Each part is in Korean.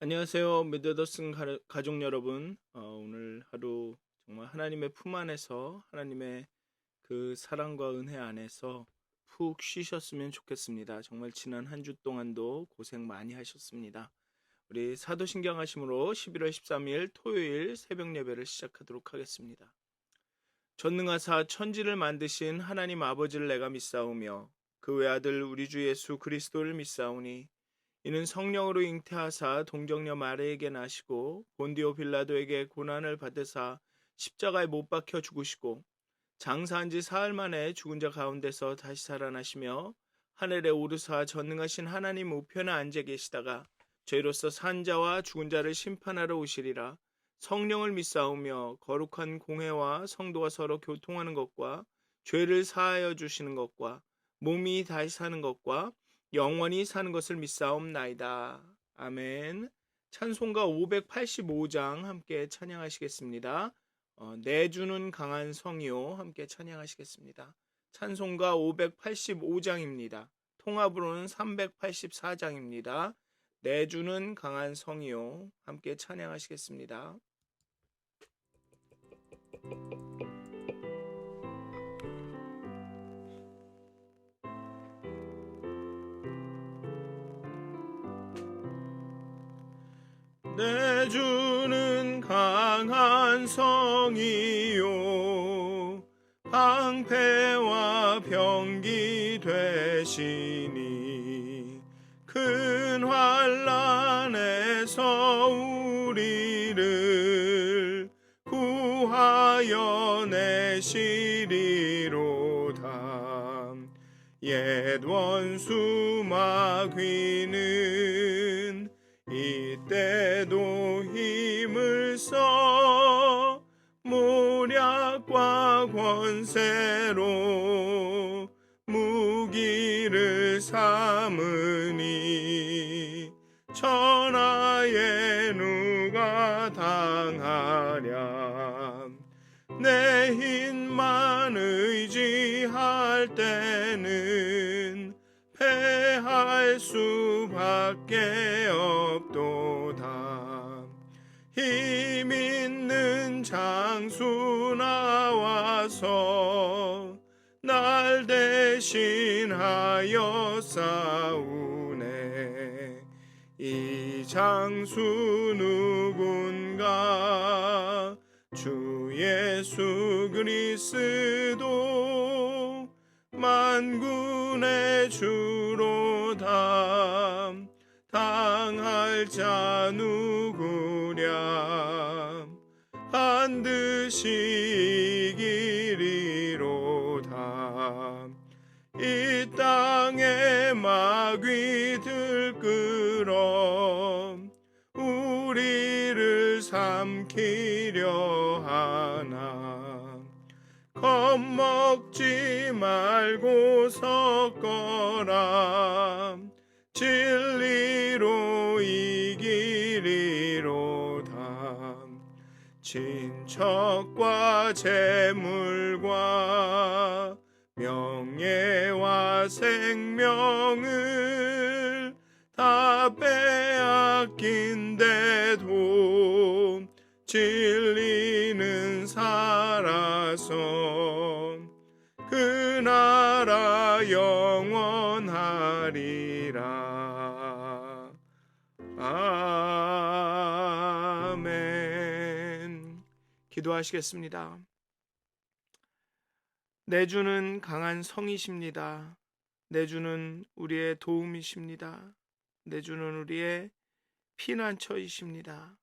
안녕하세요. 미드더슨 가족 여러분. 오늘 하루 정말 하나님의 품 안에서 하나님의 그 사랑과 은혜 안에서 푹 쉬셨으면 좋겠습니다. 정말 지난 한 주 동안도 고생 많이 하셨습니다. 우리 사도신경 하심으로 11월 13일 토요일 새벽 예배를 시작하도록 하겠습니다. 전능하사 천지를 만드신 하나님 아버지를 내가 믿사오며 그 외아들 우리 주 예수 그리스도를 믿사오니 이는 성령으로 잉태하사 동정녀 마리에게 나시고 본디오 빌라도에게 고난을 받으사 십자가에 못 박혀 죽으시고 장사한 지 사흘 만에 죽은 자 가운데서 다시 살아나시며 하늘에 오르사 전능하신 하나님 우편에 앉아 계시다가 죄로서 산 자와 죽은 자를 심판하러 오시리라. 성령을 믿사오며 거룩한 공회와 성도가 서로 교통하는 것과 죄를 사하여 주시는 것과 몸이 다시 사는 것과 영원히 사는 것을 믿사옵나이다. 아멘. 찬송가 585장 함께 찬양하시겠습니다. 내주는 강한 성이요 함께 찬양하시겠습니다. 찬송가 585장입니다. 통합으로는 384장입니다. 내주는 강한 성이요 함께 찬양하시겠습니다. 내주는 강한 성이요 방패와 병기 되시니 큰 환난에서 우리를 구하여 내시리로다. 옛 원수 마귀는 이때도 힘을 써 모략과 권세로 무기를 삼으니 천하에 누가 당하랴. 내 힘만 의지할 때는 패할 수밖에 없도다. 힘 있는 장수 나와서 날 대신하여 싸우네. 이 장수 누군가 주 예수 그리스도 만군의 주로다. 당할 자 누구랴. 반드시 이기리로다. 이 땅에 마귀들 끌어 우리를 삼키려 하나. 겁먹지 말고 섰거라. 진리로 이기리로다. 친척과 재물과 명예와 생명을 다 빼앗긴데도 진리는 살아서 그 나라 영원하리라. 아멘. 기도하시겠습니다. 내주는 강한 성이십니다. 내주는 우리의 도움이십니다. 내주는 우리의 피난처이십니다.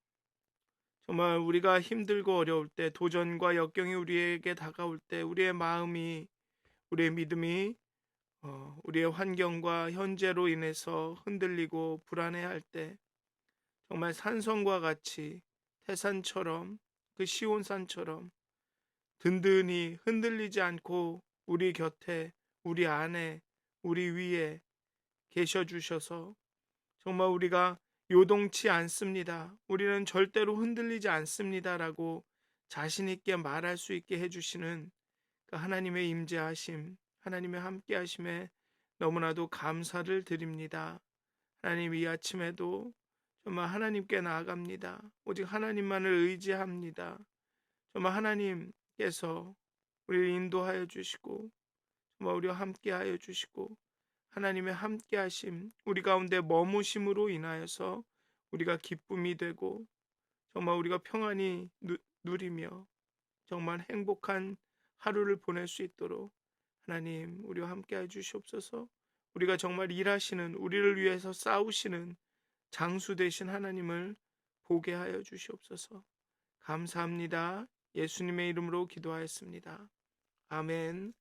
정말 우리가 힘들고 어려울 때, 도전과 역경이 우리에게 다가올 때, 우리의 마음이, 우리의 믿음이 우리의 환경과 현재로 인해서 흔들리고 불안해할 때, 정말 산성과 같이 태산처럼, 그 시온산처럼 든든히 흔들리지 않고 우리 곁에, 우리 안에, 우리 위에 계셔 주셔서 정말 우리가 요동치 않습니다. 우리는 절대로 흔들리지 않습니다라고 자신 있게 말할 수 있게 해주시는 그 하나님의 임재하심, 하나님의 함께하심에 너무나도 감사를 드립니다. 하나님, 이 아침에도 정말 하나님께 나아갑니다. 오직 하나님만을 의지합니다. 정말 하나님께서 우리를 인도하여 주시고 정말 우리와 함께하여 주시고 하나님의 함께하심 우리 가운데 머무심으로 인하여서 우리가 기쁨이 되고 정말 우리가 평안히 누리며 정말 행복한 하루를 보낼 수 있도록 하나님 우리와 함께해 주시옵소서. 우리가 정말 일하시는 우리를 위해서 싸우시는 장수 되신 하나님을 보게 하여 주시옵소서. 감사합니다. 예수님의 이름으로 기도하였습니다. 아멘.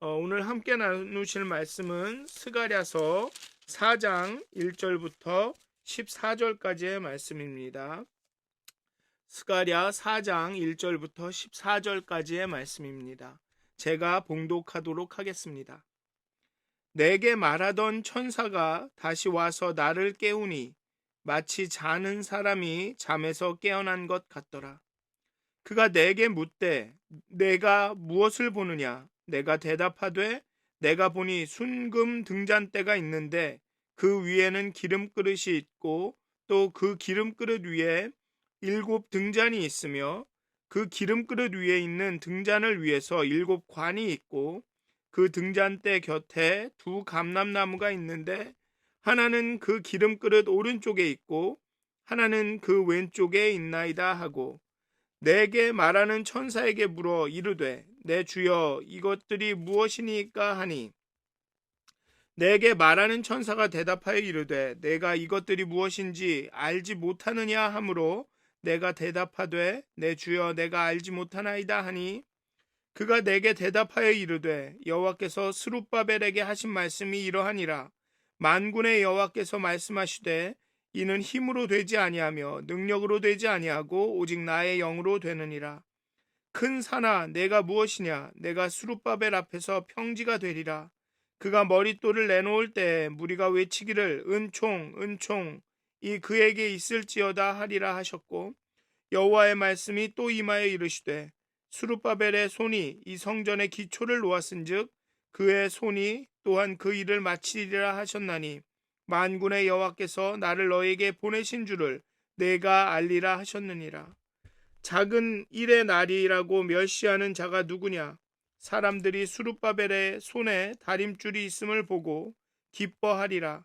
오늘 함께 나누실 말씀은 스가랴서 4장 1절부터 14절까지의 말씀입니다. 스가랴 4장 1절부터 14절까지의 말씀입니다. 제가 봉독하도록 하겠습니다. 내게 말하던 천사가 다시 와서 나를 깨우니 마치 자는 사람이 잠에서 깨어난 것 같더라. 그가 내게 묻되 내가 무엇을 보느냐? 내가 대답하되 내가 보니 순금 등잔대가 있는데 그 위에는 기름그릇이 있고 또 그 기름그릇 위에 7 등잔이 있으며 그 기름그릇 위에 있는 등잔을 위해서 7 관이 있고 그 등잔대 곁에 2 감람나무가 있는데 하나는 그 기름그릇 오른쪽에 있고 하나는 그 왼쪽에 있나이다 하고 내게 말하는 천사에게 물어 이르되 내 주여 이것들이 무엇이니까 하니 내게 말하는 천사가 대답하여 이르되 내가 이것들이 무엇인지 알지 못하느냐 하므로 내가 대답하되 내 주여 내가 알지 못하나이다 하니 그가 내게 대답하여 이르되 여호와께서 스룹바벨에게 하신 말씀이 이러하니라. 만군의 여호와께서 말씀하시되 이는 힘으로 되지 아니하며 능력으로 되지 아니하고 오직 나의 영으로 되느니라. 큰 산아 내가 무엇이냐? 내가 스룹바벨 앞에서 평지가 되리라. 그가 머릿돌을 내놓을 때 무리가 외치기를 은총 은총 이 그에게 있을지어다 하리라 하셨고 여호와의 말씀이 또 임하여 이르시되 스룹바벨의 손이 이 성전의 기초를 놓았은즉 그의 손이 또한 그 일을 마치리라 하셨나니 만군의 여호와께서 나를 너에게 보내신 줄을 내가 알리라 하셨느니라. 작은 일의 날이라고 멸시하는 자가 누구냐? 사람들이 스룹바벨의 손에 다림줄이 있음을 보고 기뻐하리라.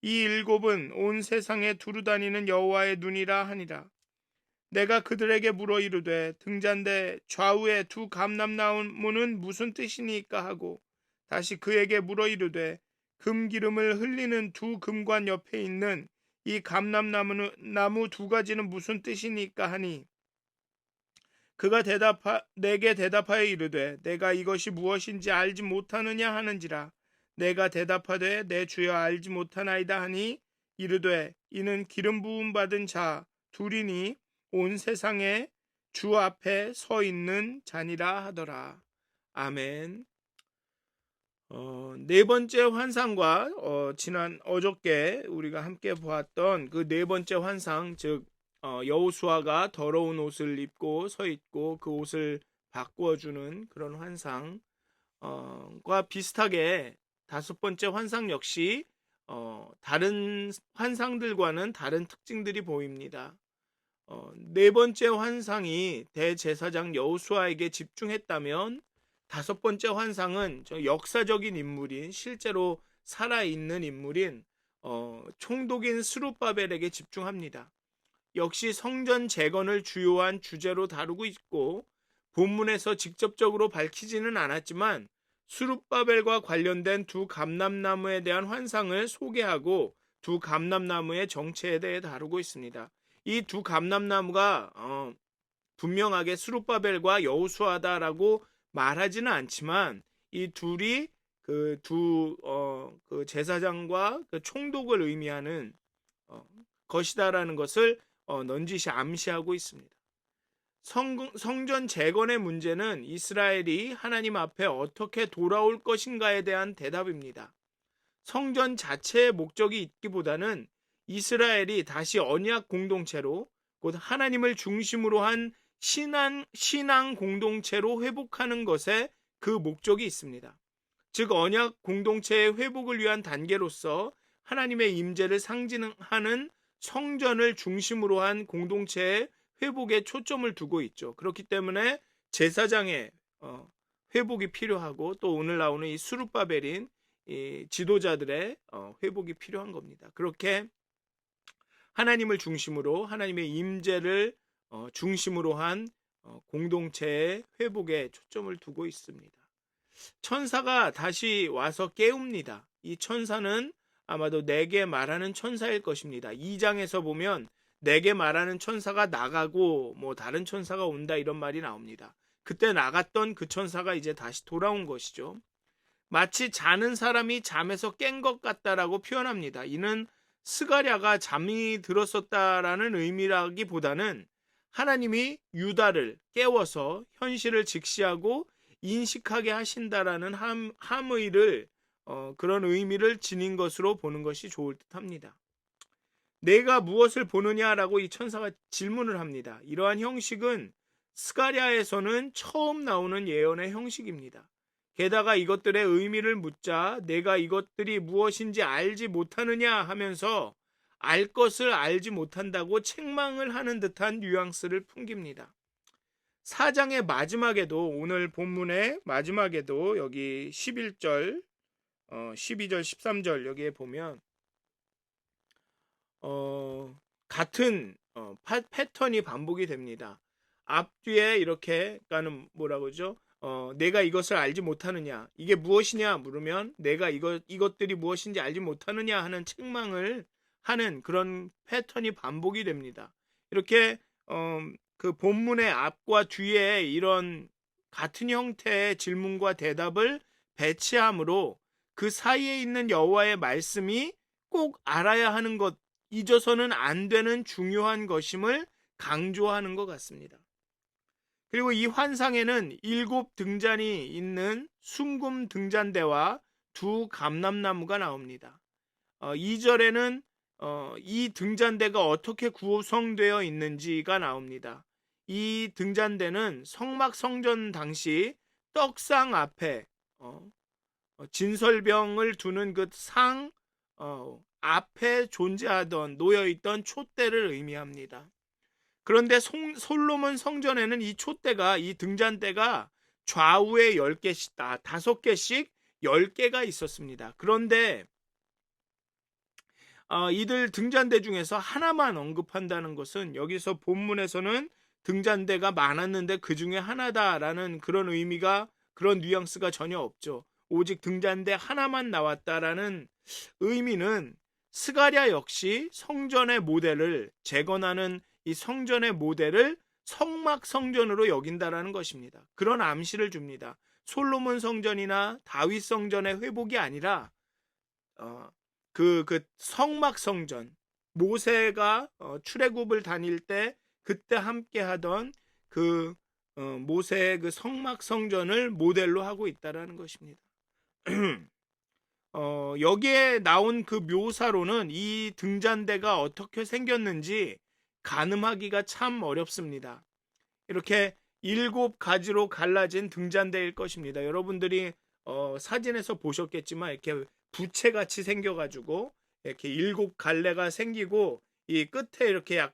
이 7은 온 세상에 두루다니는 여호와의 눈이라 하니라. 내가 그들에게 물어 이르되 등잔대 좌우에 2 감람나무는 무슨 뜻이니까 하고 다시 그에게 물어 이르되 금기름을 흘리는 2 금관 옆에 있는 이 감람나무 2가지는 무슨 뜻이니까 하니 그가 내게 대답하여 이르되 내가 이것이 무엇인지 알지 못하느냐 하는지라. 내가 대답하되 내 주여 알지 못하나이다 하니 이르되 이는 기름 부음 받은 자 둘이니 온 세상에 주 앞에 서 있는 자니라 하더라. 아멘. 네 번째 환상과 어저께 우리가 함께 보았던 그 네 번째 환상, 즉 여호수아가 더러운 옷을 입고 서 있고 그 옷을 바꾸어 주는 그런 환상과 비슷하게 다섯 번째 환상 역시 다른 환상들과는 다른 특징들이 보입니다. 네 번째 환상이 대제사장 여호수아에게 집중했다면 다섯 번째 환상은 역사적인 인물인 실제로 살아있는 인물인 총독인 스룹바벨에게 집중합니다. 역시 성전 재건을 주요한 주제로 다루고 있고 본문에서 직접적으로 밝히지는 않았지만 스룹바벨과 관련된 2 감람나무에 대한 환상을 소개하고 2 감람나무의 정체에 대해 다루고 있습니다. 이 2 감람나무가 분명하게 스룹바벨과 여호수아다라고 말하지는 않지만 이 둘이 그 제사장과 그 총독을 의미하는 것이다라는 것을 넌지시 암시하고 있습니다. 성전 재건의 문제는 이스라엘이 하나님 앞에 어떻게 돌아올 것인가에 대한 대답입니다. 성전 자체의 목적이 있기보다는 이스라엘이 다시 언약 공동체로 곧 하나님을 중심으로 한 신앙 공동체로 회복하는 것에 그 목적이 있습니다. 즉 언약 공동체의 회복을 위한 단계로서 하나님의 임재를 상징하는 성전을 중심으로 한 공동체의 회복에 초점을 두고 있죠. 그렇기 때문에 제사장의 회복이 필요하고, 또 오늘 나오는 이 스룹바벨인 이 지도자들의 회복이 필요한 겁니다. 그렇게 하나님을 중심으로, 하나님의 임재를 중심으로 한 공동체의 회복에 초점을 두고 있습니다. 천사가 다시 와서 깨웁니다. 이 천사는 아마도 내게 말하는 천사일 것입니다. 2장에서 보면 내게 말하는 천사가 나가고 뭐 다른 천사가 온다 이런 말이 나옵니다. 그때 나갔던 그 천사가 이제 다시 돌아온 것이죠. 마치 자는 사람이 잠에서 깬 것 같다라고 표현합니다. 이는 스가랴가 잠이 들었었다라는 의미라기보다는 하나님이 유다를 깨워서 현실을 직시하고 인식하게 하신다라는 함의를 그런 의미를 지닌 것으로 보는 것이 좋을 듯합니다. 내가 무엇을 보느냐라고 이 천사가 질문을 합니다. 이러한 형식은 스가랴에서는 처음 나오는 예언의 형식입니다. 게다가 이것들의 의미를 묻자 내가 이것들이 무엇인지 알지 못하느냐 하면서 알 것을 알지 못한다고 책망을 하는 듯한 뉘앙스를 풍깁니다. 4장의 마지막에도, 오늘 본문의 마지막에도 여기 11절, 12절, 13절 여기에 보면 같은 패턴이 반복이 됩니다. 앞뒤에 이렇게, 그러니까는 뭐라고 그러죠? 내가 이것을 알지 못하느냐, 이게 무엇이냐 물으면 내가 이것들이 무엇인지 알지 못하느냐 하는 책망을 하는 그런 패턴이 반복이 됩니다. 이렇게 그 본문의 앞과 뒤에 이런 같은 형태의 질문과 대답을 배치함으로 그 사이에 있는 여호와의 말씀이 꼭 알아야 하는 것, 잊어서는 안 되는 중요한 것임을 강조하는 것 같습니다. 그리고 이 환상에는 7 등잔이 있는 순금 등잔대와 2 감람나무가 나옵니다. 2절에는 이 등잔대가 어떻게 구성되어 있는지가 나옵니다. 이 등잔대는 성막 성전 당시 떡상 앞에 진설병을 두는 그 상 앞에 존재하던, 놓여있던 촛대를 의미합니다. 그런데 솔로몬 성전에는 이 촛대가, 이 등잔대가 좌우에 10개씩, 5개씩 10개가 있었습니다. 그런데 이들 등잔대 중에서 하나만 언급한다는 것은, 여기서 본문에서는 등잔대가 많았는데 그 중에 하나다라는 그런 의미가, 그런 뉘앙스가 전혀 없죠. 오직 등잔대 하나만 나왔다라는 의미는 스가랴 역시 성전의 모델을 재건하는, 이 성전의 모델을 성막 성전으로 여긴다라는 것입니다. 그런 암시를 줍니다. 솔로몬 성전이나 다윗 성전의 회복이 아니라 그 성막 성전, 모세가 출애굽을 다닐 때 그때 함께 하던 그 모세의 그 성막 성전을 모델로 하고 있다라는 것입니다. 여기에 나온 그 묘사로는 이 등잔대가 어떻게 생겼는지 가늠하기가 참 어렵습니다. 이렇게 7가지로 갈라진 등잔대일 것입니다. 여러분들이 사진에서 보셨겠지만 이렇게 부채같이 생겨가지고 이렇게 7갈래가 생기고 이 끝에 이렇게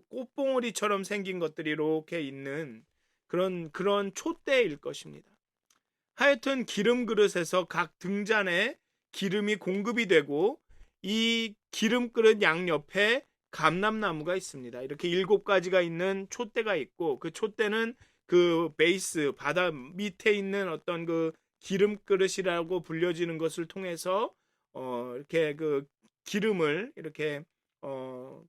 꽃봉오리처럼 생긴 것들이 이렇게 있는 그런 촛대일 것입니다. 하여튼 기름 그릇에서 각 등잔에 기름이 공급이 되고, 이 기름 그릇 양옆에 감람나무가 있습니다. 이렇게 7가지가 있는 촛대가 있고, 그 촛대는 그 베이스 바다 밑에 있는 어떤 그 기름 그릇이라고 불려지는 것을 통해서 이렇게 그 기름을 이렇게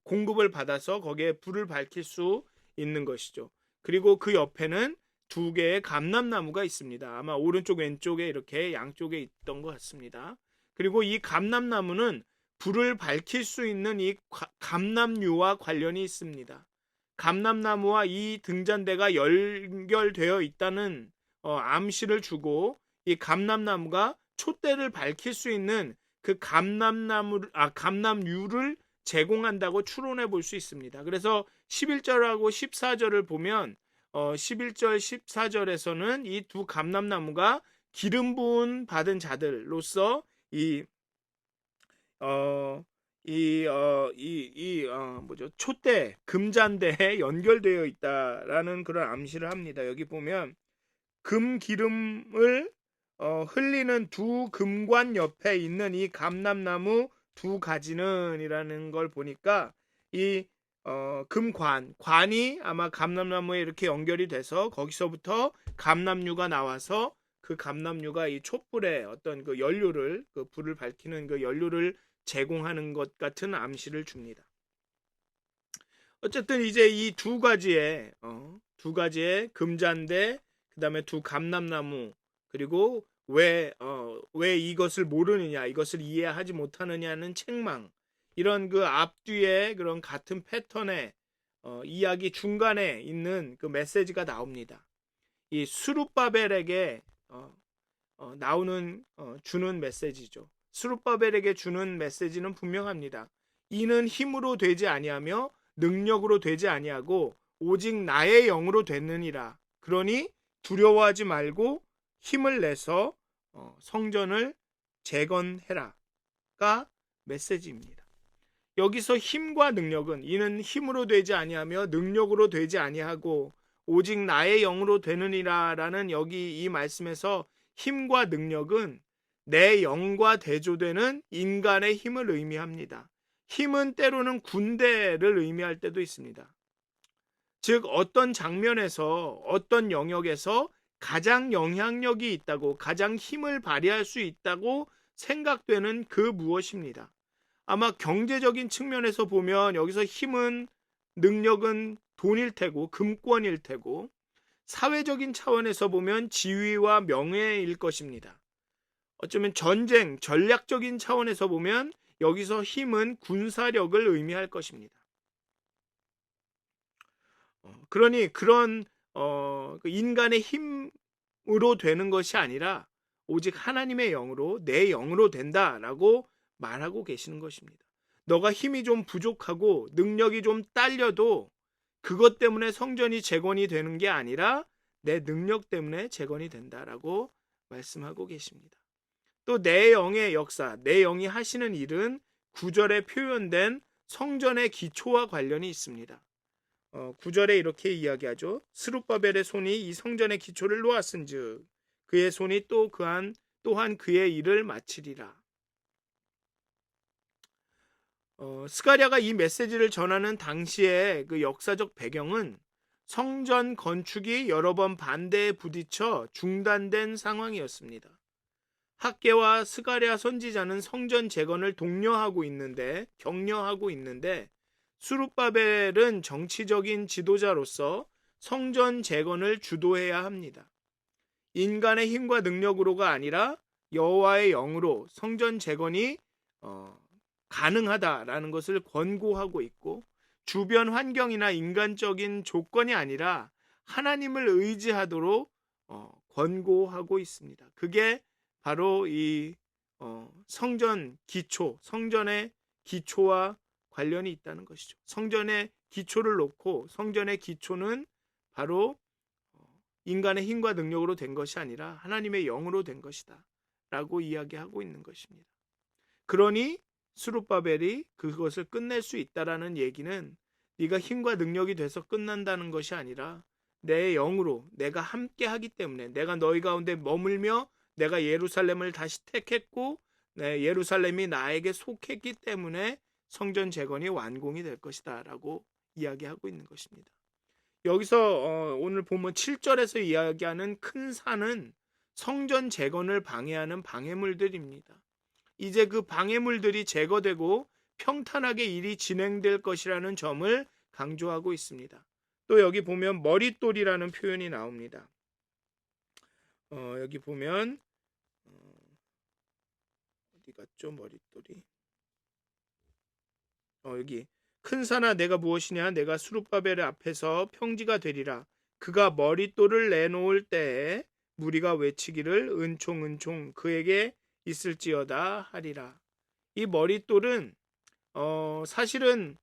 공급을 받아서 거기에 불을 밝힐 수 있는 것이죠. 그리고 그 옆에는 2개의 감람나무가 있습니다. 아마 오른쪽 왼쪽에 이렇게 양쪽에 있던 것 같습니다. 그리고 이 감람나무는 불을 밝힐 수 있는 이 감람류와 관련이 있습니다. 감람나무와 이 등잔대가 연결되어 있다는 암시를 주고, 이 감람나무가 촛대를 밝힐 수 있는 그 감람류를 제공한다고 추론해 볼 수 있습니다. 그래서 11절하고 14절을 보면 11절 14절에서는 이 2 감람나무가 기름 부은 받은 자들로서 이 촛대, 금잔대에 연결되어 있다라는 그런 암시를 합니다. 여기 보면 금 기름을 흘리는 두 금관 옆에 있는 이 감람나무 두 가지는이라는 걸 보니까 이 관이 아마 감람나무에 이렇게 연결이 돼서 거기서부터 감람류가 나와서 그 감람류가 이 촛불에 어떤 그 연료를, 그 불을 밝히는 그 연료를 제공하는 것 같은 암시를 줍니다. 어쨌든 이제 이 두 가지의 금잔대, 그 다음에 두 감람나무, 그리고 왜 이것을 모르느냐, 이것을 이해하지 못하느냐는 책망, 이런 그 앞뒤에 그런 같은 패턴의 이야기 중간에 있는 그 메시지가 나옵니다. 이 스룹바벨에게 주는 메시지죠. 스룹바벨에게 주는 메시지는 분명합니다. 이는 힘으로 되지 아니하며 능력으로 되지 아니하고 오직 나의 영으로 됐느니라. 그러니 두려워하지 말고 힘을 내서 성전을 재건해라가 메시지입니다. 여기서 힘과 능력은 이는 힘으로 되지 아니하며 능력으로 되지 아니하고 오직 나의 영으로 되느니라라는 여기 이 말씀에서 힘과 능력은 내 영과 대조되는 인간의 힘을 의미합니다. 힘은 때로는 군대를 의미할 때도 있습니다. 즉 어떤 장면에서 어떤 영역에서 가장 영향력이 있다고, 가장 힘을 발휘할 수 있다고 생각되는 그 무엇입니다. 아마 경제적인 측면에서 보면 여기서 힘은, 능력은 돈일 테고 금권일 테고, 사회적인 차원에서 보면 지위와 명예일 것입니다. 어쩌면 전쟁, 전략적인 차원에서 보면 여기서 힘은 군사력을 의미할 것입니다. 그러니 그런 인간의 힘으로 되는 것이 아니라 오직 하나님의 영으로, 내 영으로 된다라고 말하고 계시는 것입니다. 너가 힘이 좀 부족하고 능력이 좀 딸려도 그것 때문에 성전이 재건이 되는 게 아니라 내 능력 때문에 재건이 된다라고 말씀하고 계십니다. 또 내 영의 역사, 내 영이 하시는 일은 9절에 표현된 성전의 기초와 관련이 있습니다. 9절에 이렇게 이야기하죠. 스룹바벨의 손이 이 성전의 기초를 놓았은즉 그의 손이 또한 그의 일을 마치리라. 스가랴가 이 메시지를 전하는 당시의 그 역사적 배경은 성전 건축이 여러 번 반대에 부딪혀 중단된 상황이었습니다. 학개와 스가랴 선지자는 성전 재건을 격려하고 있는데 스룹바벨은 정치적인 지도자로서 성전 재건을 주도해야 합니다. 인간의 힘과 능력으로가 아니라 여호와의 영으로 성전 재건이 가능하다라는 것을 권고하고 있고, 주변 환경이나 인간적인 조건이 아니라 하나님을 의지하도록 권고하고 있습니다. 그게 바로 이 성전 기초, 성전의 기초와 관련이 있다는 것이죠. 성전의 기초를 놓고 성전의 기초는 바로 인간의 힘과 능력으로 된 것이 아니라 하나님의 영으로 된 것이다 라고 이야기하고 있는 것입니다. 그러니 스룹바벨이 그것을 끝낼 수 있다라는 얘기는 네가 힘과 능력이 돼서 끝난다는 것이 아니라 내 영으로 내가 함께 하기 때문에, 내가 너희 가운데 머물며 내가 예루살렘을 다시 택했고 예루살렘이 나에게 속했기 때문에 성전 재건이 완공이 될 것이다 라고 이야기하고 있는 것입니다. 여기서 오늘 보면 7절에서 이야기하는 큰 산은 성전 재건을 방해하는 방해물들입니다. 이제 그 방해물들이 제거되고 평탄하게 일이 진행될 것이라는 점을 강조하고 있습니다. 또 여기 보면 머릿돌이라는 표현이 나옵니다. 여기 보면 어디 갔죠? 머릿돌이. 여기 큰 산아 내가 무엇이냐, 내가 스룹바벨의 앞에서 평지가 되리라. 그가 머릿돌을 내놓을 때에 무리가 외치기를 은총 은총 그에게 있을지어다 하리라. 이 머릿돌은 사실은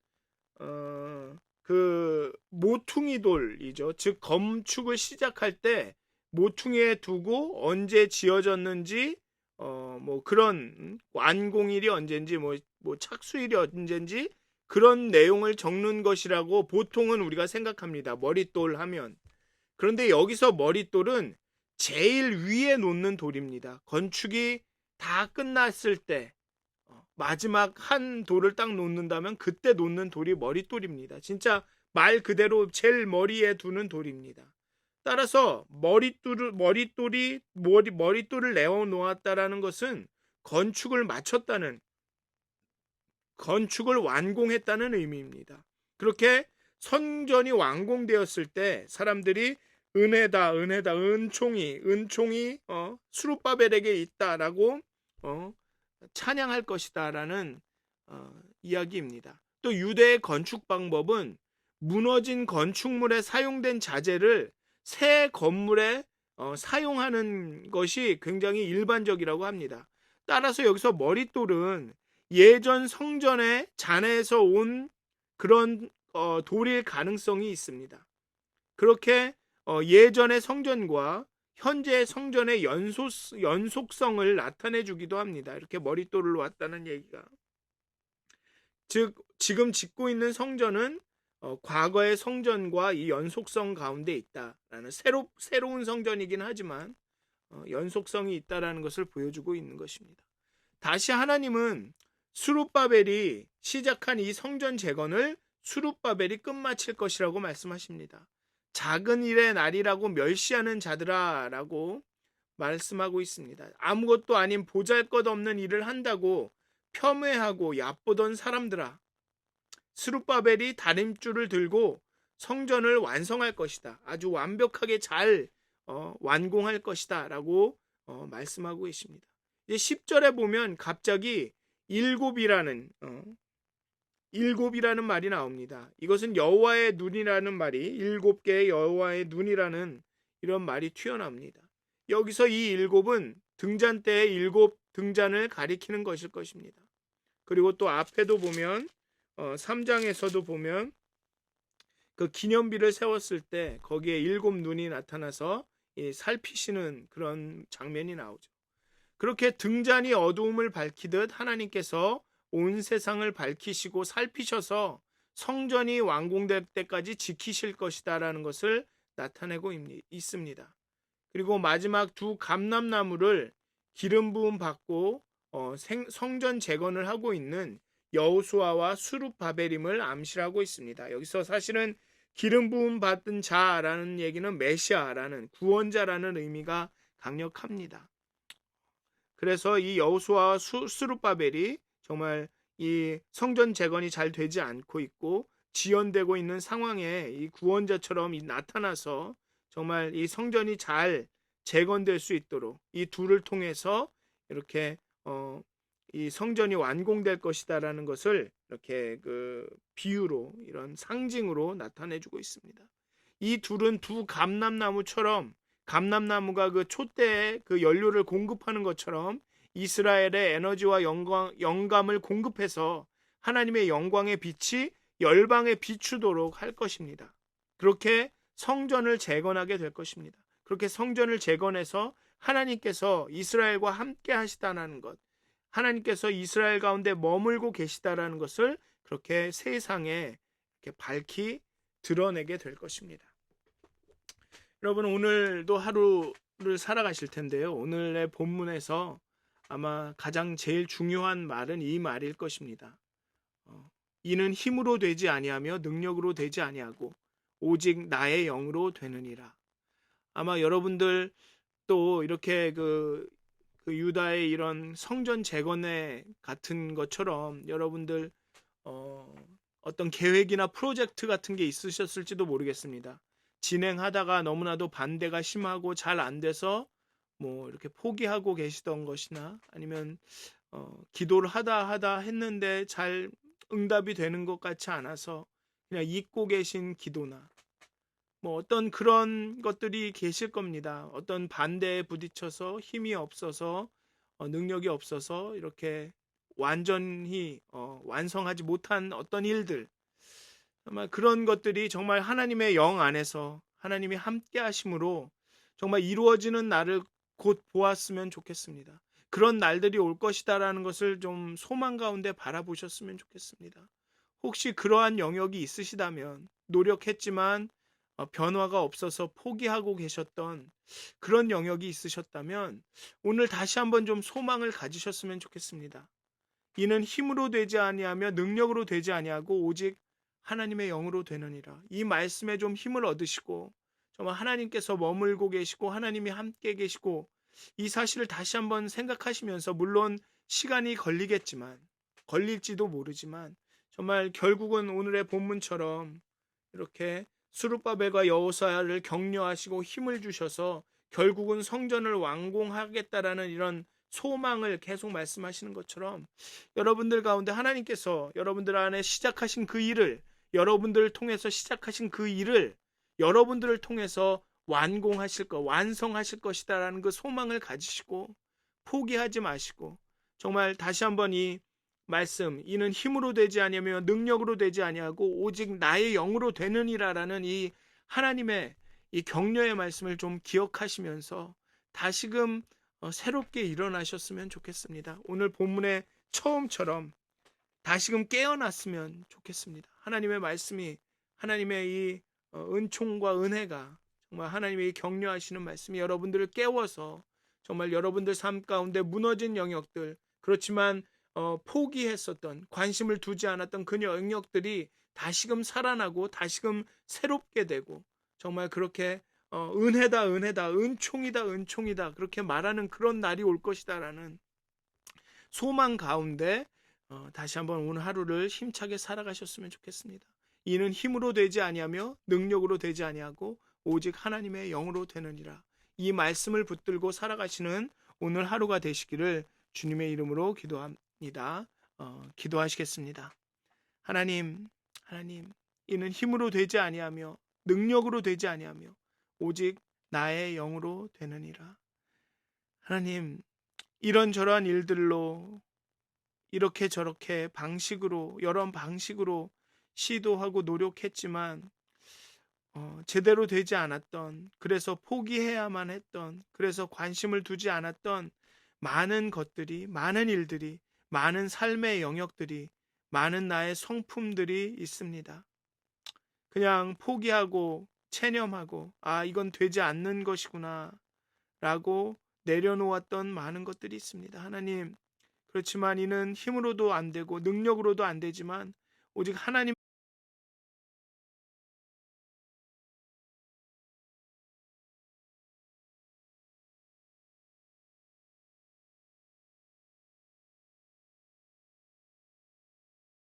그 모퉁이 돌이죠. 즉 건축을 시작할 때 모퉁이에 두고 언제 지어졌는지 뭐 그런 완공일이 언젠지 뭐 착수일이 언젠지 그런 내용을 적는 것이라고 보통은 우리가 생각합니다. 머릿돌 하면. 그런데 여기서 머릿돌은 제일 위에 놓는 돌입니다. 건축이 다 끝났을 때 마지막 한 돌을 딱 놓는다면 그때 놓는 돌이 머릿돌입니다. 진짜 말 그대로 제일 머리에 두는 돌입니다. 따라서 머릿돌을 내어 놓았다라는 것은 건축을 마쳤다는, 건축을 완공했다는 의미입니다. 그렇게 성전이 완공되었을 때 사람들이 은혜다, 은혜다, 은총이 스룹바벨에게 있다라고 찬양할 것이다라는 이야기입니다. 또 유대의 건축 방법은 무너진 건축물에 사용된 자재를 새 건물에 사용하는 것이 굉장히 일반적이라고 합니다. 따라서 여기서 머릿돌은 예전 성전의 잔해에서 온 그런 돌일 가능성이 있습니다. 그렇게 예전의 성전과 현재의 성전의 연속성을 나타내 주기도 합니다. 이렇게 머릿돌을 놓았다는 얘기가. 즉 지금 짓고 있는 성전은 과거의 성전과 이 연속성 가운데 있다라는 새로운 성전이긴 하지만 연속성이 있다라는 것을 보여주고 있는 것입니다. 다시 하나님은 스룹바벨이 시작한 이 성전 재건을 스룹바벨이 끝마칠 것이라고 말씀하십니다. 작은 일의 날이라고 멸시하는 자들아라고 말씀하고 있습니다. 아무것도 아닌 보잘것없는 일을 한다고 폄훼하고 얕보던 사람들아, 스룹바벨이 다림줄을 들고 성전을 완성할 것이다. 아주 완벽하게 잘 완공할 것이다 라고 말씀하고 계십니다. 이제 10절에 보면 갑자기 일곱이라는 말이 나옵니다. 이것은 여호와의 눈이라는 말이, 일곱 개의 여호와의 눈이라는 이런 말이 튀어나옵니다. 여기서 이 일곱은 등잔 때의 일곱 등잔을 가리키는 것일 것입니다. 그리고 또 앞에도 보면 3장에서도 보면 그 기념비를 세웠을 때 거기에 일곱 눈이 나타나서 살피시는 그런 장면이 나오죠. 그렇게 등잔이 어두움을 밝히듯 하나님께서 온 세상을 밝히시고 살피셔서 성전이 완공될 때까지 지키실 것이다라는 것을 나타내고 있습니다. 그리고 마지막 두 감람나무를 기름 부음 받고 성전 재건을 하고 있는 여호수아와 스룹바벨임을 암시하고 있습니다. 여기서 사실은 기름 부음 받은 자라는 얘기는 메시아라는 구원자라는 의미가 강력합니다. 그래서 이 여호수아와 스룹바벨이 정말 이 성전 재건이 잘 되지 않고 있고 지연되고 있는 상황에 이 구원자처럼 나타나서 정말 이 성전이 잘 재건될 수 있도록 이 둘을 통해서 이렇게 이 성전이 완공될 것이다라는 것을 이렇게 그 비유로, 이런 상징으로 나타내주고 있습니다. 이 둘은 두 감람나무처럼, 감람나무가 그 촛대에 그 연료를 공급하는 것처럼 이스라엘의 에너지와 영감을 공급해서 하나님의 영광의 빛이 열방에 비추도록 할 것입니다. 그렇게 성전을 재건하게 될 것입니다. 그렇게 성전을 재건해서 하나님께서 이스라엘과 함께 하시다는 것, 하나님께서 이스라엘 가운데 머물고 계시다라는 것을 그렇게 세상에 이렇게 밝히 드러내게 될 것입니다. 여러분, 오늘도 하루를 살아가실 텐데요. 오늘의 본문에서 아마 가장 제일 중요한 말은 이 말일 것입니다. 이는 힘으로 되지 아니하며 능력으로 되지 아니하고 오직 나의 영으로 되느니라. 아마 여러분들 또 이렇게 그 유다의 이런 성전 재건에 같은 것처럼 여러분들 어떤 계획이나 프로젝트 같은 게 있으셨을지도 모르겠습니다. 진행하다가 너무나도 반대가 심하고 잘 안 돼서 뭐 이렇게 포기하고 계시던 것이나 아니면 기도를 하다 했는데 잘 응답이 되는 것 같지 않아서 그냥 잊고 계신 기도나 뭐 어떤 그런 것들이 계실 겁니다. 어떤 반대에 부딪혀서 힘이 없어서 능력이 없어서 이렇게 완전히 완성하지 못한 어떤 일들, 아마 그런 것들이 정말 하나님의 영 안에서 하나님이 함께 하심으로 정말 이루어지는 날을 곧 보았으면 좋겠습니다. 그런 날들이 올 것이다라는 것을 좀 소망 가운데 바라보셨으면 좋겠습니다. 혹시 그러한 영역이 있으시다면 노력했지만 변화가 없어서 포기하고 계셨던 그런 영역이 있으셨다면 오늘 다시 한번 좀 소망을 가지셨으면 좋겠습니다. 이는 힘으로 되지 아니하며 능력으로 되지 아니하고 오직 하나님의 영으로 되느니라. 이 말씀에 좀 힘을 얻으시고 정말 하나님께서 머물고 계시고 하나님이 함께 계시고 이 사실을 다시 한번 생각하시면서 물론 시간이 걸리겠지만 걸릴지도 모르지만 정말 결국은 오늘의 본문처럼 이렇게 스룹바벨과 여호수아를 격려하시고 힘을 주셔서 결국은 성전을 완공하겠다라는 이런 소망을 계속 말씀하시는 것처럼 여러분들 가운데 하나님께서 여러분들 안에 시작하신 그 일을 여러분들을 통해서 시작하신 그 일을 여러분들을 통해서 완공하실 것, 완성하실 것이다라는 그 소망을 가지시고 포기하지 마시고 정말 다시 한번 이 말씀 이는 힘으로 되지 아니하며 능력으로 되지 아니하고 오직 나의 영으로 되느니라라는 이 하나님의 이 격려의 말씀을 좀 기억하시면서 다시금 새롭게 일어나셨으면 좋겠습니다. 오늘 본문의 처음처럼 다시금 깨어났으면 좋겠습니다. 하나님의 말씀이 하나님의 이 은총과 은혜가 정말 하나님의 격려하시는 말씀이 여러분들을 깨워서 정말 여러분들 삶 가운데 무너진 영역들 그렇지만 포기했었던 관심을 두지 않았던 그 영역들이 다시금 살아나고 다시금 새롭게 되고 정말 그렇게 은혜다 은혜다 은총이다 은총이다 그렇게 말하는 그런 날이 올 것이다라는 소망 가운데 다시 한번 오늘 하루를 힘차게 살아가셨으면 좋겠습니다. 이는 힘으로 되지 아니하며 능력으로 되지 아니하고 오직 하나님의 영으로 되느니라. 이 말씀을 붙들고 살아가시는 오늘 하루가 되시기를 주님의 이름으로 기도합니다. 기도하시겠습니다. 하나님, 이는 힘으로 되지 아니하며 능력으로 되지 아니하며 오직 나의 영으로 되느니라. 하나님, 이런저런 일들로 이렇게 저렇게 방식으로 여러 방식으로 시도하고 노력했지만 제대로 되지 않았던 그래서 포기해야만 했던 그래서 관심을 두지 않았던 많은 것들이 많은 일들이 많은 삶의 영역들이 많은 나의 성품들이 있습니다. 그냥 포기하고 체념하고 이건 되지 않는 것이구나 라고 내려놓았던 많은 것들이 있습니다. 하나님 그렇지만 이는 힘으로도 안 되고 능력으로도 안 되지만 오직 하나님